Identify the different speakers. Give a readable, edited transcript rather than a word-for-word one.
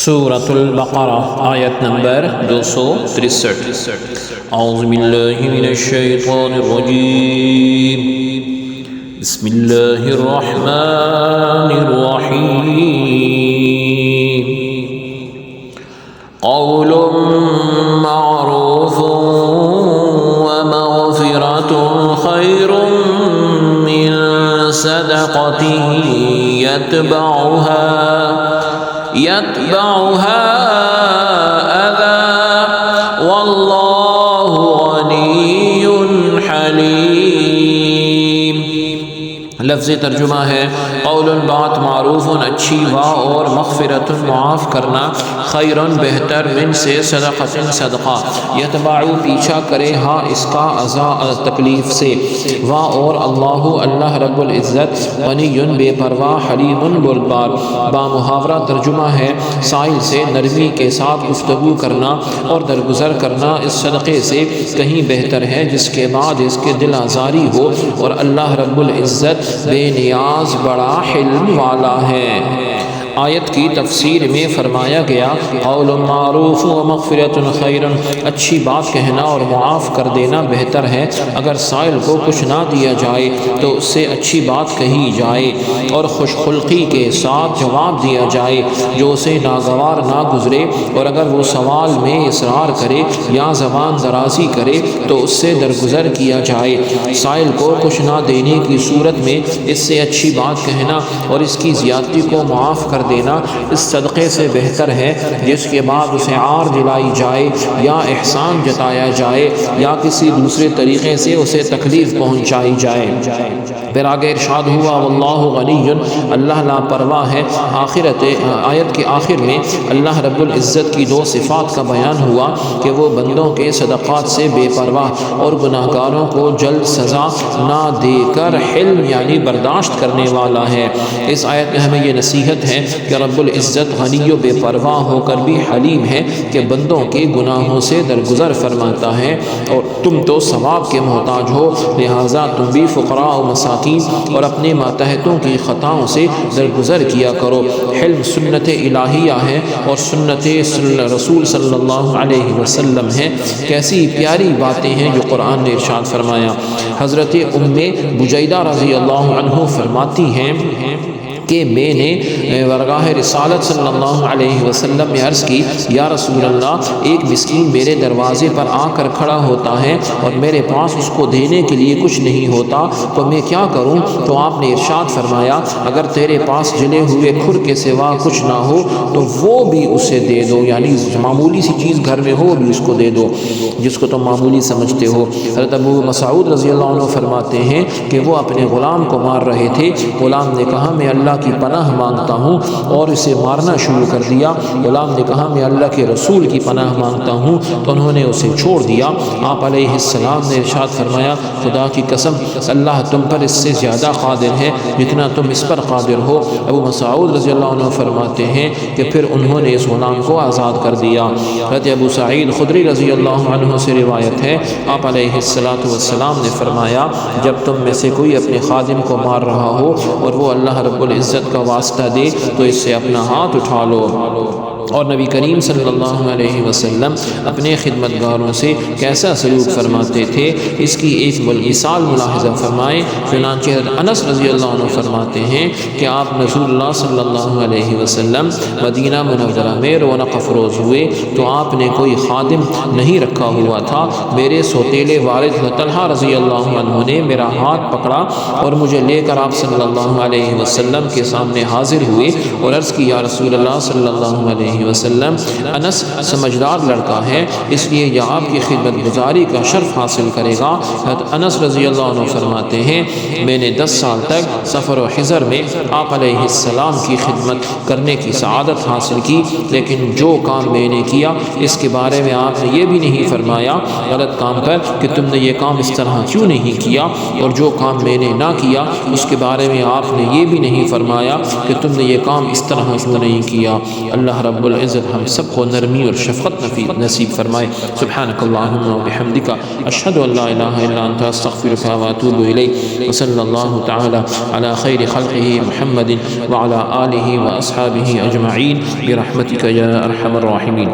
Speaker 1: سورة البقرہ آیت نمبر 263۔ اعوذ باللہ من الشیطان الرجیم، بسم اللہ الرحمن الرحیم۔ قول معروف ومغفرۃ خیر من صدقۃ يتبعها أذى والله غني حليم۔ لفظ ترجمہ ہے قول بات، معروف اچھی وا، اور مغفرت معاف کرنا، خیر بہتر، من سے صدقۃ صدقہ، یتبعو پیچھا کرے، ہا اس کا اذا تکلیف سے، وا اور اللہ رب العزت، غنی بے پرواہ، حلیم بردبار۔ با محاورہ ترجمہ ہے سائل سے نرمی کے ساتھ گفتگو کرنا اور درگزر کرنا اس صدقے سے کہیں بہتر ہے جس کے بعد اس کے دل آزاری ہو، اور اللہ رب العزت بے نیاز بڑا حلم والا ہے۔ آیت کی تفسیر میں فرمایا گیا قول معروف و مغفرۃ خیر، اچھی بات کہنا اور معاف کر دینا بہتر ہے۔ اگر سائل کو کچھ نہ دیا جائے تو اس سے اچھی بات کہی جائے اور خوش خلقی کے ساتھ جواب دیا جائے جو اسے ناگوار نہ گزرے، اور اگر وہ سوال میں اصرار کرے یا زبان درازی کرے تو اس سے درگزر کیا جائے۔ سائل کو کچھ نہ دینے کی صورت میں اس سے اچھی بات کہنا اور اس کی زیادتی کو معاف کر دینا اس صدقے سے بہتر ہے جس کے بعد اسے عار دلائی جائے یا احسان جتایا جائے یا کسی دوسرے طریقے سے اسے تکلیف پہنچائی جائے۔ پھر آگے ارشاد ہوا واللہ غنی، اللہ لاپرواہ ہے۔ آیت کے آخر میں اللہ رب العزت کی دو صفات کا بیان ہوا کہ وہ بندوں کے صدقات سے بے پرواہ اور گناہگاروں کو جلد سزا نہ دے کر حلم یعنی برداشت کرنے والا ہے۔ اس آیت میں ہمیں یہ نصیحت ہے کہ رب العزت غنی و بے پرواہ ہو کر بھی حلیم ہے کہ بندوں کے گناہوں سے درگزر فرماتا ہے، اور تم تو ثواب کے محتاج ہو، لہٰذا تم بھی فقراء و مساکین اور اپنے ماتحتوں کی خطاؤں سے درگزر کیا کرو۔ حلم سنت الہیہ ہے اور سنت رسول صلی اللہ علیہ وسلم ہے۔ کیسی پیاری باتیں ہیں جو قرآن نے ارشاد فرمایا۔ حضرت ام بجیدہ رضی اللہ عنہ فرماتی ہیں کہ میں نے ورگاہ رسالت صلی اللہ علیہ وسلم میں عرض کی یا رسول اللہ، ایک مسکین میرے دروازے پر آ کر کھڑا ہوتا ہے اور میرے پاس اس کو دینے کے لیے کچھ نہیں ہوتا تو میں کیا کروں؟ تو آپ نے ارشاد فرمایا اگر تیرے پاس جلے ہوئے کھر کے سوا کچھ نہ ہو تو وہ بھی اسے دے دو، یعنی معمولی سی چیز گھر میں ہو بھی اس کو دے دو جس کو تم معمولی سمجھتے ہو۔ حضرت ابو مسعود رضی اللہ عنہ فرماتے ہیں کہ وہ اپنے غلام کو مار رہے تھے، غلام نے کہا میں اللہ کی پناہ مانگتا ہوں اور اسے مارنا شروع کر دیا۔ غلام نے کہا میں اللہ کے رسول کی پناہ مانگتا ہوں، تو انہوں نے اسے چھوڑ دیا۔ آپ علیہ السلام نے ارشاد فرمایا خدا کی قسم اللہ تم پر اس سے زیادہ قادر ہے جتنا تم اس پر قادر ہو۔ ابو مسعود رضی اللہ عنہ فرماتے ہیں کہ پھر انہوں نے اس غلام کو آزاد کر دیا۔ حضرت ابو سعید خدری رضی اللہ عنہ سے روایت ہے آپ علیہ السلام نے فرمایا جب تم میں سے کوئی اپنے خادم کو مار رہا ہو اور وہ اللہ رب العزت کا واسطہ دے تو اس سے اپنا ہاتھ اٹھا لو۔ اور نبی کریم صلی اللہ علیہ وسلم اپنے خدمتگاروں سے کیسا سلوک فرماتے تھے اس کی ایک مثال ملاحظہ فرمائیں۔ چنانچہ انس رضی اللہ عنہ فرماتے ہیں کہ آپ رسول اللہ صلی اللہ علیہ وسلم مدینہ منورہ میں رونق افروز ہوئے تو آپ نے کوئی خادم نہیں رکھا ہوا تھا۔ میرے سوتیلے والد طلحہ رضی اللہ عنہ نے میرا ہاتھ پکڑا اور مجھے لے کر آپ صلی اللہ علیہ وسلم کے سامنے حاضر ہوئے اور عرض کی یا رسول اللہ صلی اللہ علیہ وسلم انس سمجھدار لڑکا ہے اس لیے یہ آپ کی خدمت گزاری کا شرف حاصل کرے گا۔ حضرت انس رضی اللہ عنہ فرماتے ہیں میں نے 10 سال تک سفر و حضر میں آپ علیہ السلام کی خدمت کرنے کی سعادت حاصل کی، لیکن جو کام میں نے کیا اس کے بارے میں آپ نے یہ بھی نہیں فرمایا غلط کام کر کہ تم نے یہ کام اس طرح کیوں نہیں کیا، اور جو کام میں نے نہ کیا اس کے بارے میں آپ نے یہ بھی نہیں فرمایا فرمایا کہ تم نے یہ کام اس طرح کیوں نہیں کیا۔ اللہ رب العزت ہم سب کو نرمی اور شفقت نصیب فرمائے۔ سبحانک اللہم و بحمدک، اشہد ان لا الہ الا انت، استغفرک و اتوب الیک، وصلی اللہ تعالی علی خیر خلقہ محمد وعلی آلہ و اصحابہ اجمعین برحمتک یا ارحم الراحمین۔